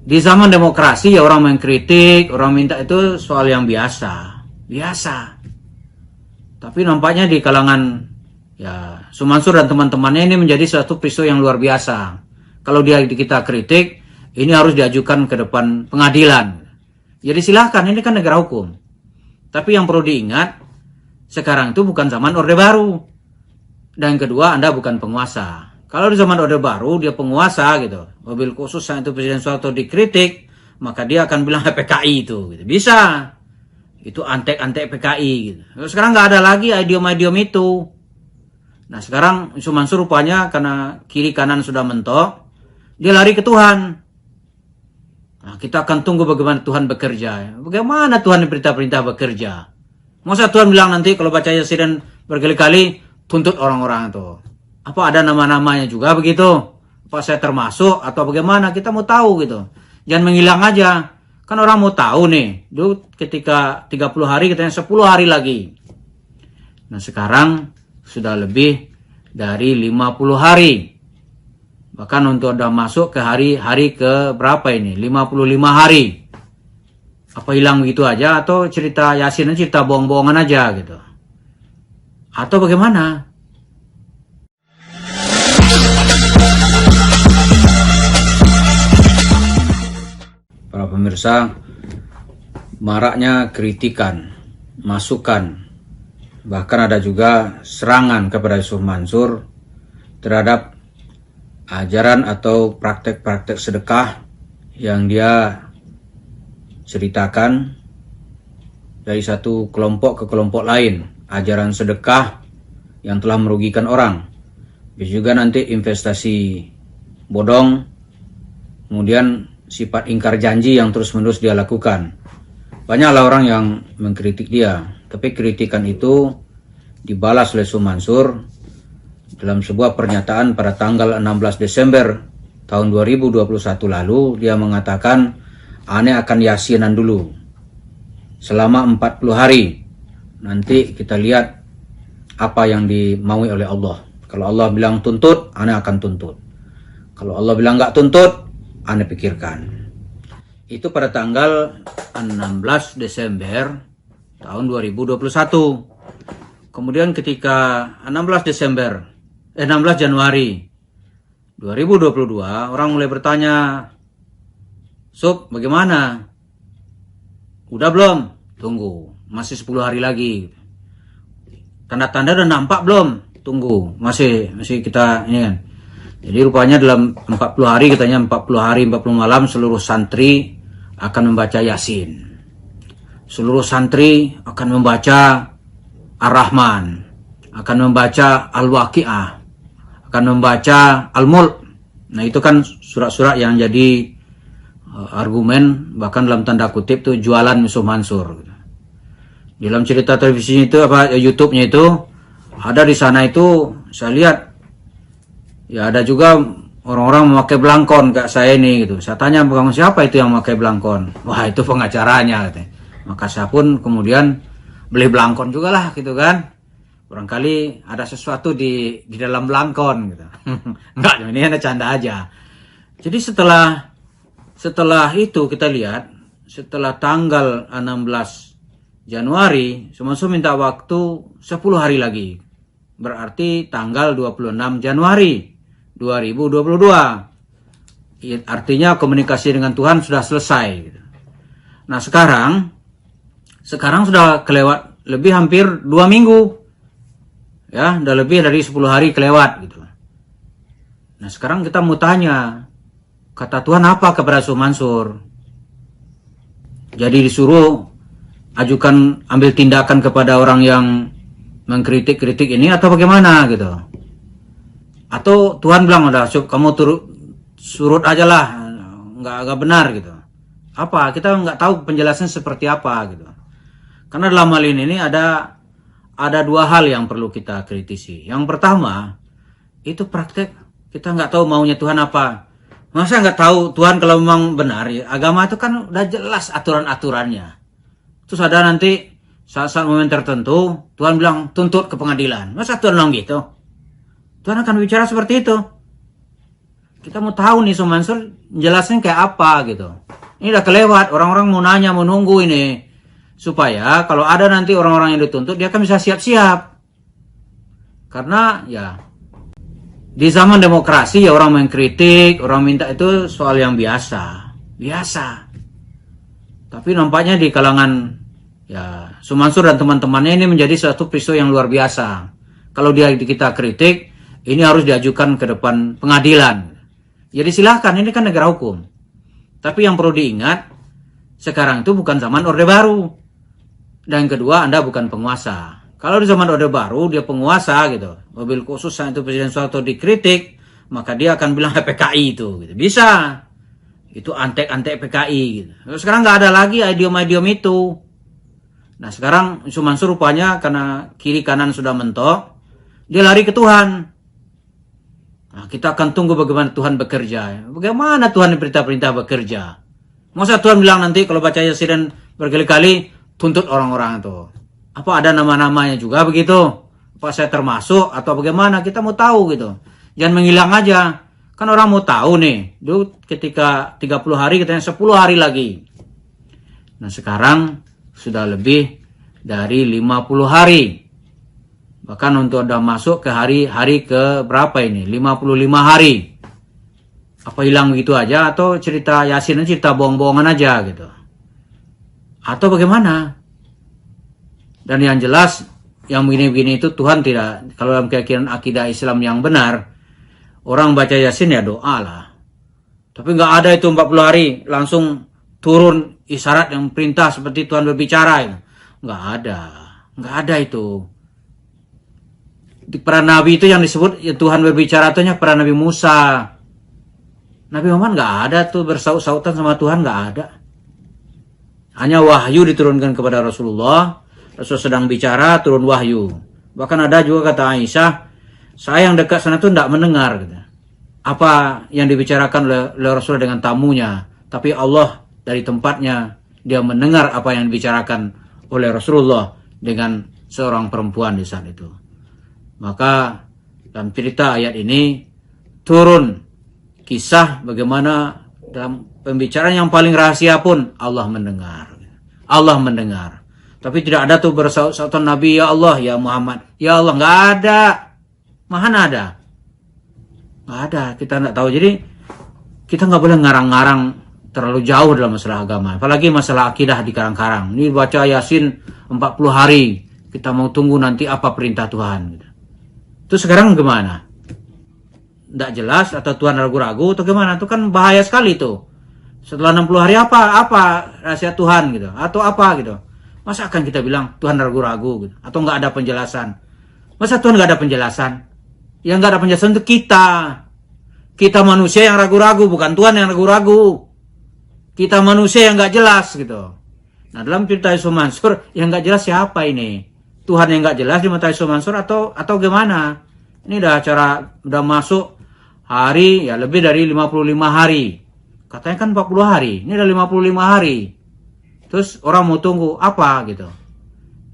Di zaman demokrasi ya orang mengkritik, orang minta itu soal yang biasa. Biasa. Tapi nampaknya di kalangan ya Sumansur dan teman-temannya ini menjadi suatu peristiwa yang luar biasa. Kalau kita kritik, ini harus diajukan ke depan pengadilan. Jadi silahkan, ini kan negara hukum. Tapi yang perlu diingat, sekarang itu bukan zaman Orde Baru. Dan kedua, Anda bukan penguasa. Kalau di zaman Orde Baru, dia penguasa gitu. Mobil khusus saat itu Presiden Soeharto dikritik, maka dia akan bilang PKI itu. Gitu. Bisa. Itu antek-antek PKI. Gitu. Sekarang nggak ada lagi idiom-idiom itu. Nah sekarang Sumansur rupanya karena kiri kanan sudah mentok, dia lari ke Tuhan. Nah, kita akan tunggu bagaimana Tuhan bekerja. Bagaimana Tuhan perintah-perintah bekerja. Masa Tuhan bilang nanti kalau baca Yasin berkali-kali, tuntut orang-orang itu. Apa ada nama-namanya juga begitu? Apa saya termasuk atau bagaimana? Kita mau tahu gitu. Jangan menghilang aja. Kan orang mau tahu nih. Dulu ketika 30 hari katanya 10 hari lagi. Nah sekarang sudah lebih dari 50 hari. Bahkan untuk udah masuk ke hari ke berapa ini? 55 hari. Apa hilang begitu aja atau cerita Yasin cerita bohong-bohongan aja gitu. Atau bagaimana? Para pemirsa, maraknya kritikan, masukan, bahkan ada juga serangan kepada Yusuf Mansur terhadap ajaran atau praktek-praktek sedekah yang dia ceritakan dari satu kelompok ke kelompok lain. Ajaran sedekah yang telah merugikan orang. Bisa juga nanti investasi bodong, kemudian sifat ingkar janji yang terus-menerus dia lakukan. Banyaklah orang yang mengkritik dia, tapi kritikan itu dibalas oleh Sumansur dalam sebuah pernyataan pada tanggal 16 Desember tahun 2021 lalu. Dia mengatakan, "Ane akan yasinan dulu selama 40 hari. Nanti kita lihat apa yang dimaui oleh Allah. Kalau Allah bilang tuntut, Ane akan tuntut. Kalau Allah bilang nggak tuntut, Ane pikirkan." Itu pada tanggal 16 Desember tahun 2021. Kemudian ketika 16 Januari 2022, orang mulai bertanya, "Sob, bagaimana? Udah belum?" Tunggu, masih 10 hari lagi. Tanda-tanda udah nampak belum? Tunggu, masih kita ini kan. Jadi rupanya dalam 40 hari, katanya 40 hari 40 malam seluruh santri akan membaca Yasin. Seluruh santri akan membaca Ar-Rahman, akan membaca Al-Waqi'ah, akan membaca Al-Mulk. Nah itu kan surat-surat yang jadi argumen, bahkan dalam tanda kutip tuh jualan Yusuf Mansur. Di dalam cerita televisinya itu, YouTube-nya itu, ada di sana itu, saya lihat, ya ada juga orang-orang memakai belangkon kayak saya ini gitu. Saya tanya, siapa itu yang memakai belangkon? Wah itu pengacaranya katanya. Maka saya pun kemudian beli belangkon juga lah gitu kan. Barangkali ada sesuatu di dalam belangkon gitu. Enggak, ini hanya canda aja. Jadi setelah itu kita lihat, setelah tanggal 16 Januari, Sumansur minta waktu 10 hari lagi. Berarti tanggal 26 Januari 2022. Artinya komunikasi dengan Tuhan sudah selesai. Nah sekarang sudah kelewat lebih hampir 2 minggu. Ya, udah lebih dari 10 hari kelewat gitu. Nah sekarang kita mau tanya, kata Tuhan apa kepada Sumansur? Jadi disuruh ajukan, ambil tindakan kepada orang yang mengkritik ini atau bagaimana gitu? Atau Tuhan bilang, udah kamu surut aja lah, nggak benar gitu. Apa? Kita nggak tahu penjelasan seperti apa gitu. Karena dalam hal ini ada 2 hal yang perlu kita kritisi. Yang pertama, itu praktek kita nggak tahu maunya Tuhan apa. Masa nggak tahu Tuhan kalau memang benar? Ya, agama itu kan udah jelas aturan-aturannya. Terus ada nanti saat-saat momen tertentu Tuhan bilang tuntut ke pengadilan. Masa Tuhan bilang gitu? Tuhan akan bicara seperti itu. Kita mau tahu nih Mansur jelasnya kayak apa gitu. Ini udah kelewat, orang-orang mau nanya, mau nunggu ini. Supaya kalau ada nanti orang-orang yang dituntut, dia kan bisa siap-siap. Karena ya di zaman demokrasi ya orang mengkritik, orang minta itu soal yang biasa. Biasa. Tapi nampaknya di kalangan ya Mansur dan teman-temannya ini menjadi suatu peristiwa yang luar biasa. Kalau kita kritik, ini harus diajukan ke depan pengadilan. Jadi silahkan, ini kan negara hukum. Tapi yang perlu diingat, sekarang itu bukan zaman Orde Baru. Dan yang kedua, Anda bukan penguasa. Kalau di zaman Orde Baru, dia penguasa gitu. Mobil khusus itu Presiden Soeharto dikritik, maka dia akan bilang PKI itu. Gitu. Bisa. Itu antek-antek PKI. Gitu. Sekarang nggak ada lagi idiom-idiom itu. Nah sekarang Mansur rupanya karena kiri kanan sudah mentok, dia lari ke Tuhan. Nah, kita akan tunggu bagaimana Tuhan bekerja. Bagaimana Tuhan perintah-perintah bekerja. Masa Tuhan bilang nanti kalau baca Yasin berkali-kali, tuntut orang-orang itu. Apa ada nama-namanya juga begitu? Apa saya termasuk atau bagaimana? Kita mau tahu gitu. Jangan menghilang aja. Kan orang mau tahu nih. Dulu ketika 30 hari, katanya 10 hari lagi. Nah sekarang sudah lebih dari 50 hari. Bahkan untuk udah masuk ke hari ke berapa ini? 55 hari. Apa hilang begitu aja atau cerita Yasin cerita bohong-bohongan aja gitu. Atau bagaimana? Dan yang jelas yang begini-begini itu Tuhan tidak, kalau dalam keyakinan akidah Islam yang benar, orang baca Yasin ya doa lah. Tapi nggak ada itu 40 hari langsung turun isyarat yang perintah seperti Tuhan berbicara. Nggak ada itu. Di para nabi itu yang disebut ya, Tuhan berbicara itu para Nabi Musa. Nabi Muhammad nggak ada tuh bersaut-sautan sama Tuhan, nggak ada. Hanya wahyu diturunkan kepada Rasulullah. Rasul sedang bicara, turun wahyu. Bahkan ada juga kata Aisyah, saya yang dekat sana tuh tidak mendengar gitu. Apa yang dibicarakan oleh Rasul dengan tamunya. Tapi Allah dari tempatnya, dia mendengar apa yang dibicarakan oleh Rasulullah dengan seorang perempuan di saat itu. Maka dalam cerita ayat ini turun kisah bagaimana dalam pembicaraan yang paling rahasia pun Allah mendengar. Allah mendengar. Tapi tidak ada tuh bersaut-sautan Nabi, ya Allah, ya Muhammad. Ya Allah, nggak ada. Mana ada? Nggak ada. Kita nggak tahu. Jadi kita nggak boleh ngarang-ngarang terlalu jauh dalam masalah agama. Apalagi masalah akidah di karang-karang. Ini baca Yasin 40 hari. Kita mau tunggu nanti apa perintah Tuhan. Itu sekarang gimana? Tidak jelas atau Tuhan ragu-ragu atau gimana? Itu kan bahaya sekali tuh. Setelah 60 hari apa rahasia Tuhan gitu. Atau apa gitu. Masa akan kita bilang Tuhan ragu-ragu gitu. Atau nggak ada penjelasan. Masa Tuhan nggak ada penjelasan? Yang nggak ada penjelasan itu kita. Kita manusia yang ragu-ragu, bukan Tuhan yang ragu-ragu. Kita manusia yang nggak jelas gitu. Nah dalam cerita Yusuf Mansur yang nggak jelas siapa ini? Tuhan yang nggak jelas di mata Yusuf Mansur atau gimana? Ini udah masuk hari ya lebih dari 55 hari. Katanya kan 40 hari. Ini udah 55 hari. Terus orang mau tunggu apa gitu.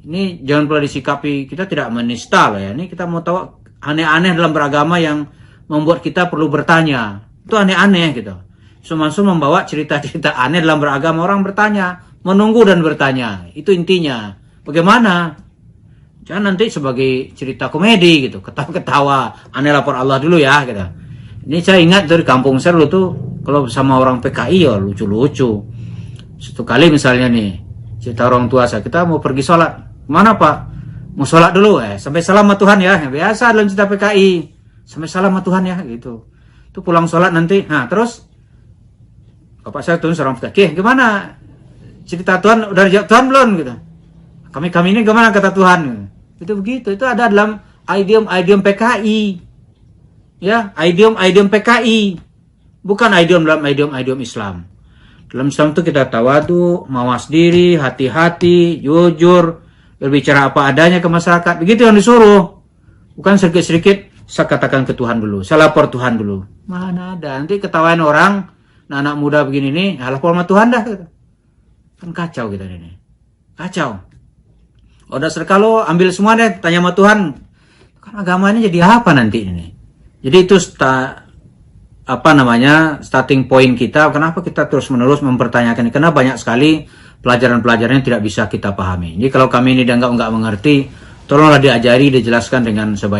Ini jangan pula disikapi kita tidak menista loh ya. Ini kita mau tahu aneh-aneh dalam beragama yang membuat kita perlu bertanya. Itu aneh-aneh gitu. Yusuf Mansur membawa cerita-cerita aneh dalam beragama, orang bertanya, menunggu dan bertanya. Itu intinya. Bagaimana? Jangan nanti sebagai cerita komedi gitu, ketawa-ketawa, aneh lapor Allah dulu ya gitu. Ini saya ingat dari kampung saya dulu tuh, kalau sama orang PKI ya lucu-lucu. Satu kali misalnya nih, cerita orang tua saya, kita mau pergi sholat. Mana Pak? Mau sholat dulu sampai salam sama Tuhan ya. Biasa dalam cerita PKI, sampai salam sama Tuhan ya gitu. Tuh pulang sholat nanti, nah terus bapak saya tuh seorang PKI, gimana? Cerita Tuhan, udah dijawab Tuhan belum gitu. Kami ini gimana kata Tuhan? Itu begitu, itu ada dalam idiom PKI. Ya, idiom PKI. Bukan idiom dalam idiom Islam. Dalam Islam itu kita tawadu, mawas diri, hati-hati, jujur, berbicara apa adanya ke masyarakat. Begitu yang disuruh. Bukan sedikit-sedikit saya katakan ke Tuhan dulu, saya lapor Tuhan dulu. Mana ada, nanti ketawain orang, anak muda begini nih, lapor sama Tuhan dah. Kan kacau kita ini. Kacau. Udah kalau ambil semua deh, tanya sama Tuhan. Kan agamanya jadi apa nanti ini? Jadi itu apa namanya starting point kita, kenapa kita terus menerus mempertanyakan, karena banyak sekali pelajaran-pelajaran yang tidak bisa kita pahami. Jadi kalau kami ini nggak mengerti, tolonglah diajari, dijelaskan dengan sebaik